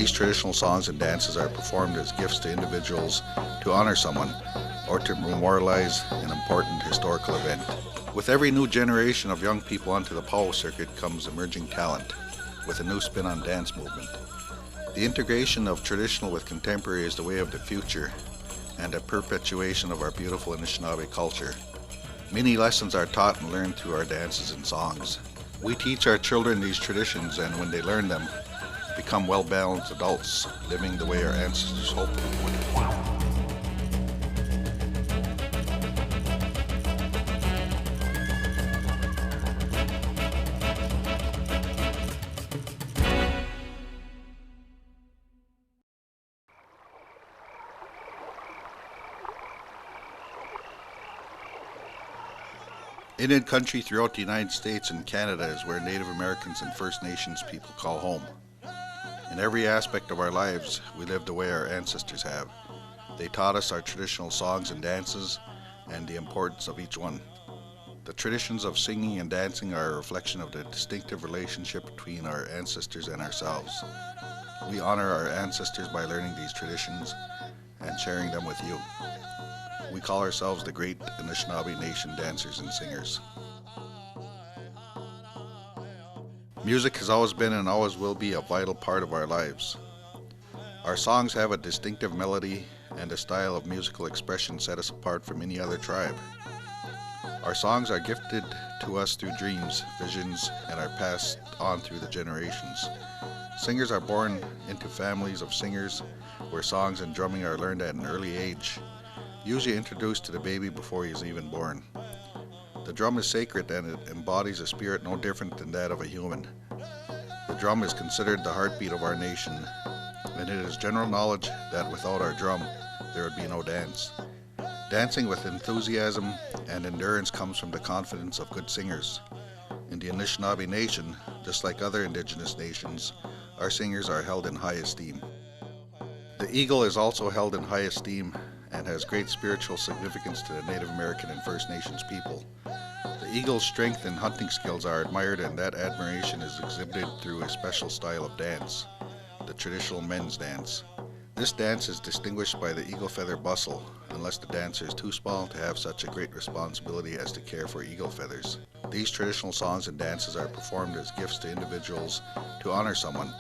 These traditional songs and dances are performed as gifts to individuals to honor someone or to memorialize an important historical event. With every new generation of young people onto the powwow circuit comes emerging talent with a new spin on dance movement. The integration of traditional with contemporary is the way of the future and a perpetuation of our beautiful Anishinaabe culture. Many lessons are taught and learned through our dances and songs. We teach our children these traditions, and when they learn them, become well-balanced adults, living the way our ancestors hoped we would. Indian country throughout the United States and Canada is where Native Americans and First Nations people call home. In every aspect of our lives, we live the way our ancestors have. They taught us our traditional songs and dances and the importance of each one. The traditions of singing and dancing are a reflection of the distinctive relationship between our ancestors and ourselves. We honor our ancestors by learning these traditions and sharing them with you. We call ourselves the Great Anishinaabe Nation Dancers and Singers. Music has always been and always will be a vital part of our lives. Our songs have a distinctive melody and a style of musical expression set us apart from any other tribe. Our songs are gifted to us through dreams, visions, and are passed on through the generations. Singers are born into families of singers where songs and drumming are learned at an early age, usually introduced to the baby before he is even born. The drum is sacred and it embodies a spirit no different than that of a human. The drum is considered the heartbeat of our nation, and it is general knowledge that without our drum, there would be no dance. Dancing with enthusiasm and endurance comes from the confidence of good singers. In the Anishinaabe Nation, just like other indigenous nations, our singers are held in high esteem. The eagle is also held in high esteem and has great spiritual significance to the Native American and First Nations people. The eagle's strength and hunting skills are admired, and that admiration is exhibited through a special style of dance, the traditional men's dance. This dance is distinguished by the eagle feather bustle, unless the dancer is too small to have such a great responsibility as to care for eagle feathers. These traditional songs and dances are performed as gifts to individuals to honor someone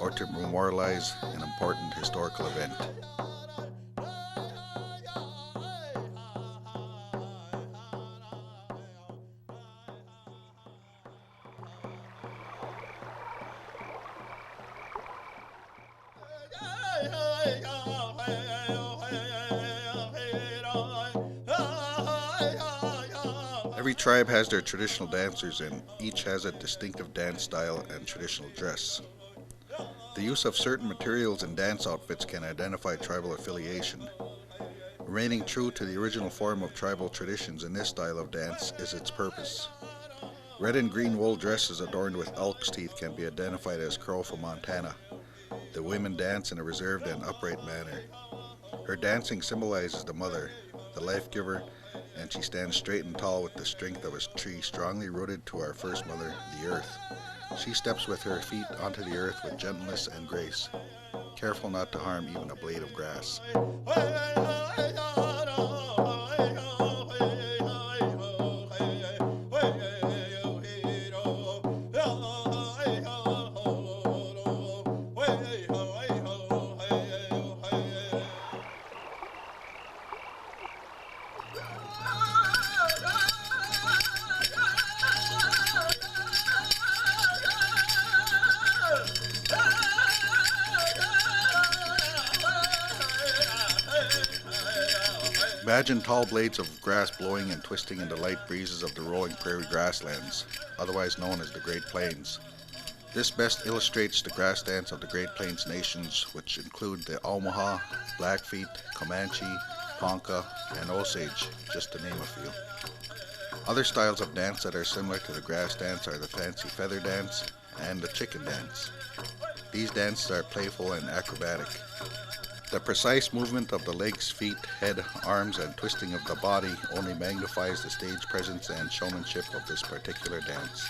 or to memorialize an important historical event. Every tribe has their traditional dancers, and each has a distinctive dance style and traditional dress. The use of certain materials and dance outfits can identify tribal affiliation. Remaining true to the original form of tribal traditions in this style of dance is its purpose. Red and green wool dresses adorned with elk's teeth can be identified as Crow from Montana. The women dance in a reserved and upright manner. Her dancing symbolizes the mother, the life giver, and she stands straight and tall with the strength of a tree strongly rooted to our first mother, the earth. She steps with her feet onto the earth with gentleness and grace, careful not to harm even a blade of grass. Imagine tall blades of grass blowing and twisting in the light breezes of the rolling prairie grasslands, otherwise known as the Great Plains. This best illustrates the grass dance of the Great Plains nations, which include the Omaha, Blackfeet, Comanche, Ponca, and Osage, just to name a few. Other styles of dance that are similar to the grass dance are the fancy feather dance and the chicken dance. These dances are playful and acrobatic. The precise movement of the legs, feet, head, arms, and twisting of the body only magnifies the stage presence and showmanship of this particular dance.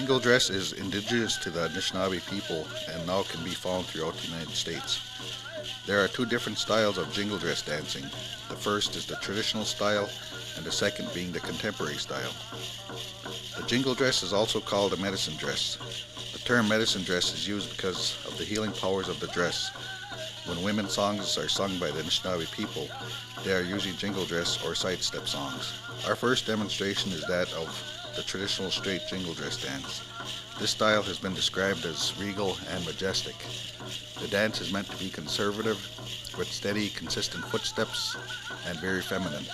jingle dress is indigenous to the Anishinaabe people and now can be found throughout the United States. There are two different styles of jingle dress dancing. The first is the traditional style and the second being the contemporary style. The jingle dress is also called a medicine dress. The term medicine dress is used because of the healing powers of the dress. When women's songs are sung by the Anishinaabe people, they are usually jingle dress or sidestep songs. Our first demonstration is that of the traditional straight jingle dress dance. This style has been described as regal and majestic. The dance is meant to be conservative, with steady, consistent footsteps, and very feminine.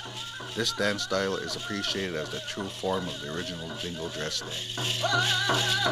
This dance style is appreciated as the true form of the original jingle dress dance.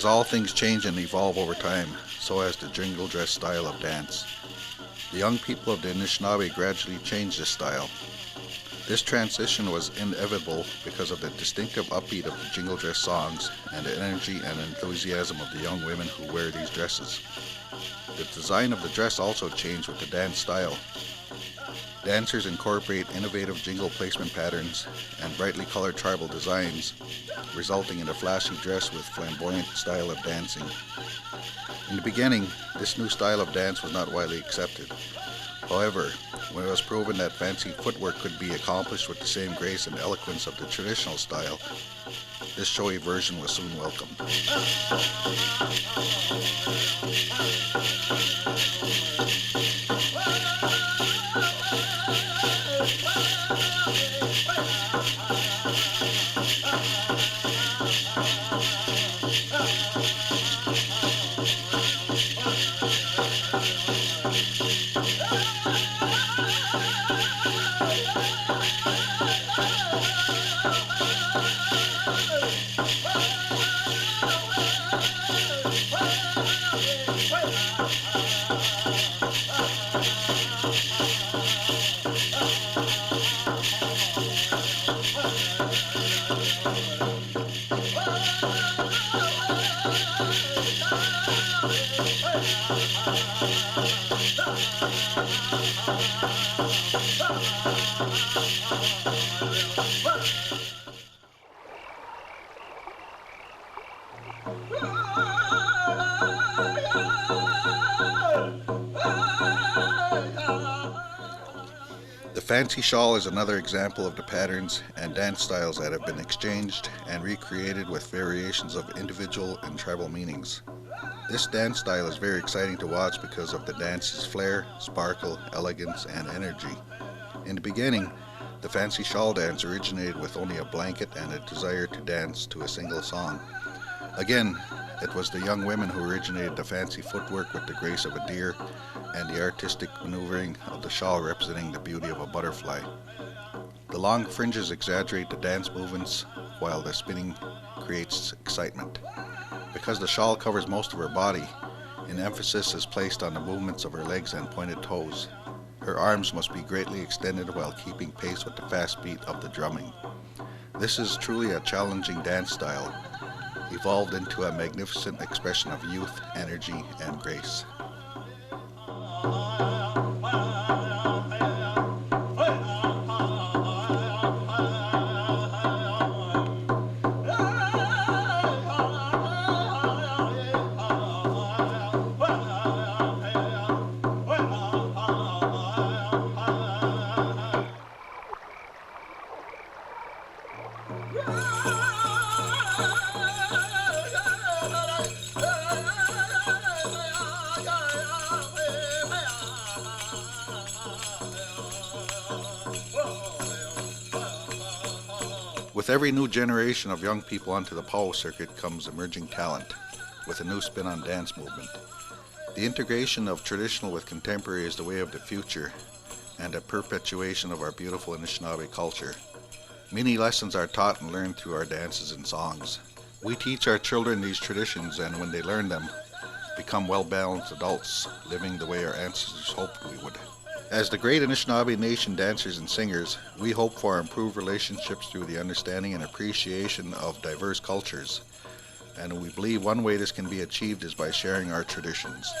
As all things change and evolve over time, so has the jingle dress style of dance. The young people of the Anishinaabe gradually changed this style. This transition was inevitable because of the distinctive upbeat of the jingle dress songs and the energy and enthusiasm of the young women who wear these dresses. The design of the dress also changed with the dance style. Dancers incorporate innovative jingle placement patterns and brightly colored tribal designs, resulting in a flashy dress with flamboyant style of dancing. In the beginning, this new style of dance was not widely accepted. However, when it was proven that fancy footwork could be accomplished with the same grace and eloquence of the traditional style, this showy version was soon welcomed. The fancy shawl is another example of the patterns and dance styles that have been exchanged and recreated with variations of individual and tribal meanings. This dance style is very exciting to watch because of the dance's flair, sparkle, elegance, and energy. In the beginning, the fancy shawl dance originated with only a blanket and a desire to dance to a single song. Again, it was the young women who originated the fancy footwork with the grace of a deer and the artistic maneuvering of the shawl representing the beauty of a butterfly. The long fringes exaggerate the dance movements while the spinning creates excitement. Because the shawl covers most of her body, an emphasis is placed on the movements of her legs and pointed toes. Her arms must be greatly extended while keeping pace with the fast beat of the drumming. This is truly a challenging dance style, evolved into a magnificent expression of youth, energy, and grace. With every new generation of young people onto the powwow circuit comes emerging talent, with a new spin on dance movement. The integration of traditional with contemporary is the way of the future, and a perpetuation of our beautiful Anishinaabe culture. Many lessons are taught and learned through our dances and songs. We teach our children these traditions, and when they learn them, become well-balanced adults, living the way our ancestors hoped we would. As the great Anishinaabe Nation dancers and singers, we hope for improved relationships through the understanding and appreciation of diverse cultures. And we believe one way this can be achieved is by sharing our traditions.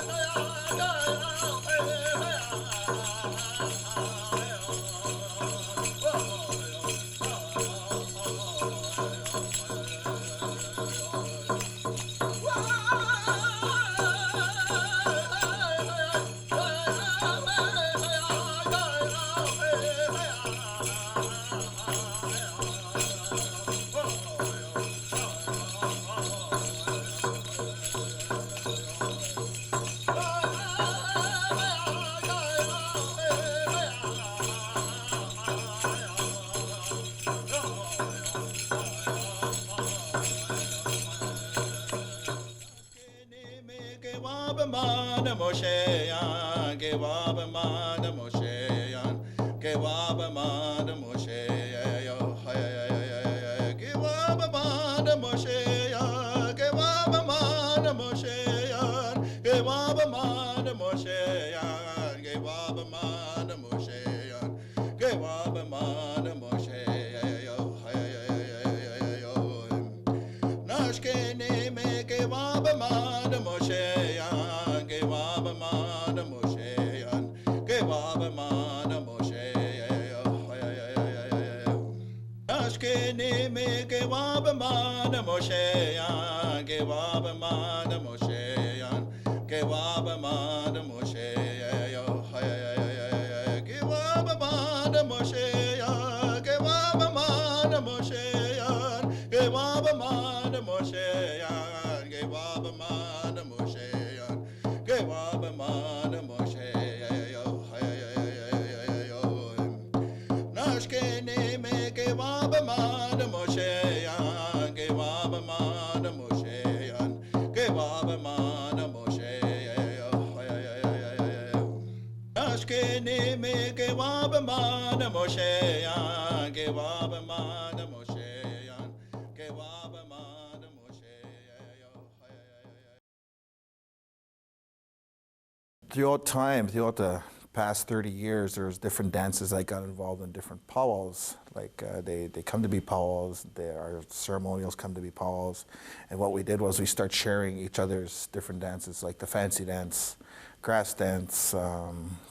Throughout the past 30 years, there's different dances that got involved in different powwows. Like they come to be powwows, our ceremonials come to be powwows. And what we did was we start sharing each other's different dances, like the fancy dance, grass dance.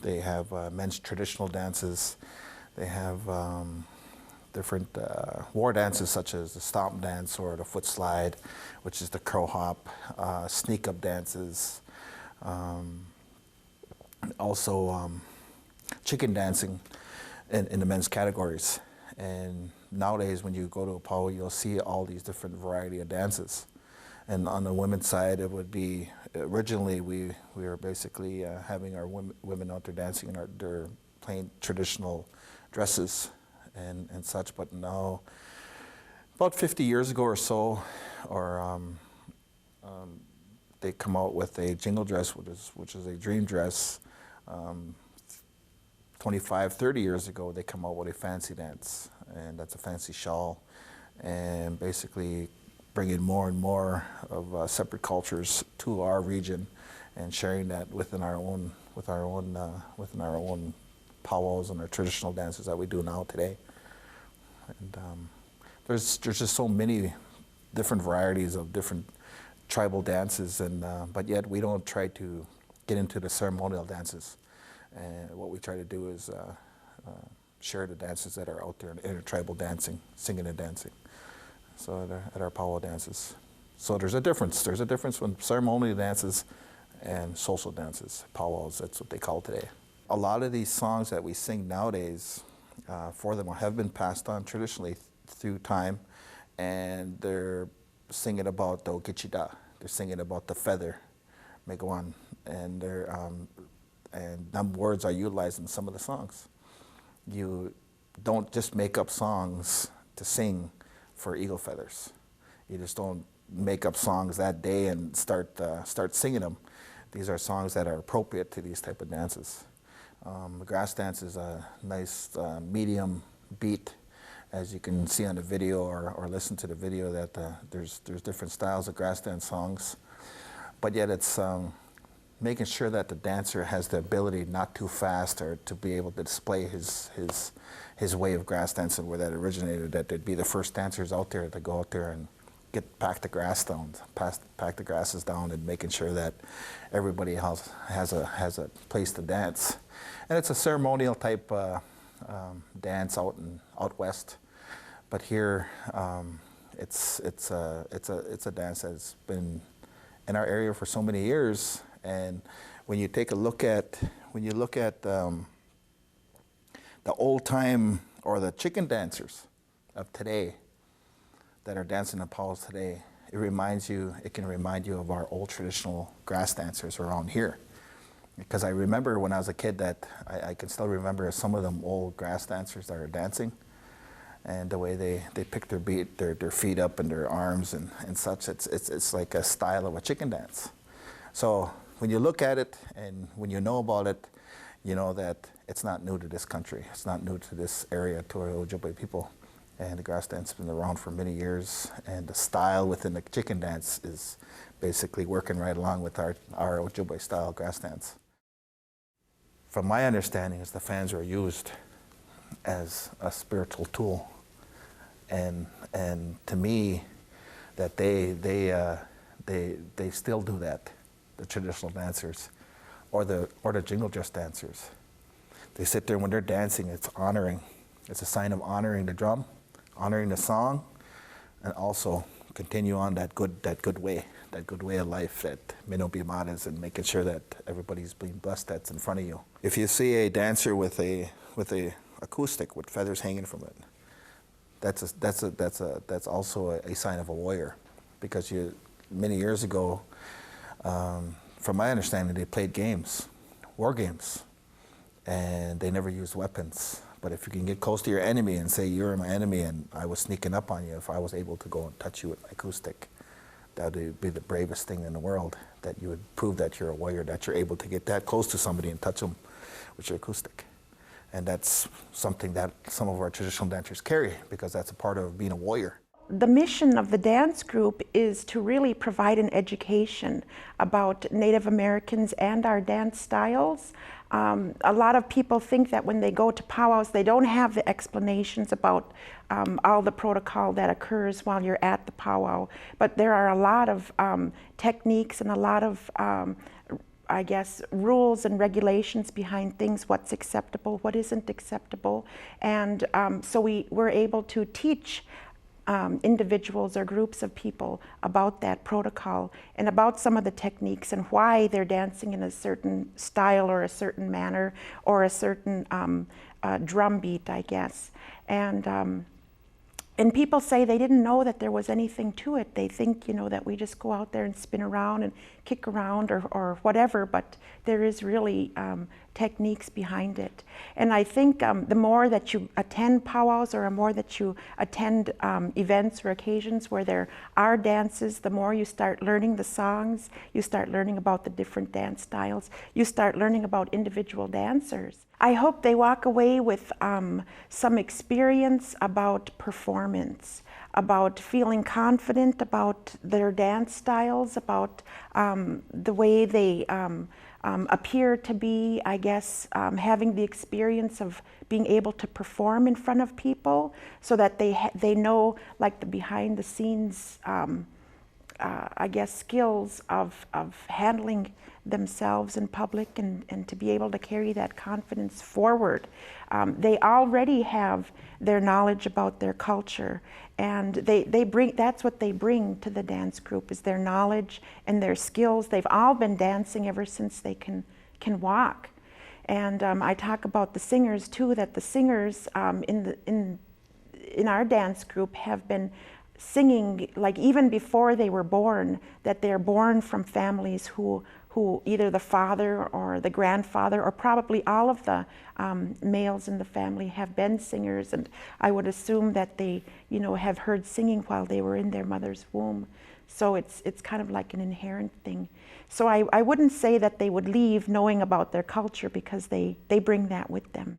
They have men's traditional dances. They have different war dances such as the stomp dance or the foot slide, which is the crow hop, sneak up dances. Also chicken dancing in the men's categories. And nowadays when you go to a powwow, you'll see all these different variety of dances. And on the women's side, it would be, originally we were basically having our women out there dancing in their plain traditional dresses and such, but now, about 50 years ago or so, they come out with a jingle dress, which is a dream dress. 25, 30 years ago, they come out with a fancy dance, and that's a fancy shawl, and basically bringing more and more of separate cultures to our region, and sharing that within our own powwows and our traditional dances that we do now today. And there's just so many different varieties of different tribal dances, and but yet we don't try to get into the ceremonial dances. And what we try to do is share the dances that are out there in intertribal dancing, singing and dancing. So at our powwow dances. So there's a difference. There's a difference when ceremonial dances and social dances, powwows, that's what they call today. A lot of these songs that we sing nowadays, for them have been passed on traditionally through time, and they're singing about the okichida. They're singing about the feather, megwan, and them words are utilized in some of the songs. You don't just make up songs to sing, for eagle feathers. You just don't make up songs that day and start singing them. These are songs that are appropriate to these type of dances. The grass dance is a nice medium beat, as you can see on the video or listen to the video, that there's different styles of grass dance songs, but yet it's making sure that the dancer has the ability not too fast or to be able to display his way of grass dancing where that originated, that they'd be the first dancers out there to go out there and pack the grasses down, and making sure that everybody has a place to dance. And it's a ceremonial type dance out west, but here it's a dance that's been in our area for so many years. And when you take a look at the old time or the chicken dancers of today that are dancing in powwows today, it can remind you of our old traditional grass dancers around here. Because I remember when I was a kid that I can still remember some of them old grass dancers that are dancing, and the way they pick their feet up and their arms and such. It's like a style of a chicken dance. So when you look at it and when you know about it, you know that it's not new to this country. It's not new to this area, to our Ojibwe people. And the grass dance has been around for many years, and the style within the chicken dance is basically working right along with our Ojibwe style grass dance. From my understanding, is the fans are used as a spiritual tool, and to me, that they still do that. The traditional dancers, or the jingle dress dancers, they sit there when they're dancing. It's honoring. It's a sign of honoring the drum, honoring the song, and also continue on that good way of life that Minobi Matas, and making sure that everybody's being blessed that's in front of you. If you see a dancer with a acoustic with feathers hanging from it, that's also a sign of a warrior, because many years ago, from my understanding, they played games, war games, and they never used weapons. But if you can get close to your enemy and say, you're my enemy and I was sneaking up on you, if I was able to go and touch you with my acoustic, that would be the bravest thing in the world, that you would prove that you're a warrior, that you're able to get that close to somebody and touch them with your acoustic. And that's something that some of our traditional dancers carry, because that's a part of being a warrior. The mission of the dance group is to really provide an education about Native Americans and our dance styles. A lot of people think that when they go to powwows, they don't have the explanations about all the protocol that occurs while you're at the powwow. But there are a lot of techniques and a lot of I guess, rules and regulations behind things, what's acceptable, what isn't acceptable. And so we're able to teach individuals or groups of people about that protocol and about some of the techniques and why they're dancing in a certain style or a certain manner or a certain drum beat, I guess. And people say they didn't know that there was anything to it. They think, that we just go out there and spin around and kick around or whatever, but there is really techniques behind it. And I think the more that you attend powwows or the more that you attend events or occasions where there are dances, the more you start learning the songs, you start learning about the different dance styles, you start learning about individual dancers. I hope they walk away with some experience about performance, about feeling confident about their dance styles, about the way they appear to be, I guess, having the experience of being able to perform in front of people, so that they know, like, the behind the scenes I guess, skills of handling themselves in public and to be able to carry that confidence forward. They already have their knowledge about their culture, and they bring, that's what they bring to the dance group, is their knowledge and their skills. They've all been dancing ever since they can walk. And I talk about the singers too, that the singers in our dance group have been singing, like, even before they were born, that they're born from families who who either the father or the grandfather or probably all of the males in the family have been singers, and I would assume that they, you know, have heard singing while they were in their mother's womb. So it's kind of like an inherent thing. So I wouldn't say that they would leave knowing about their culture, because they bring that with them.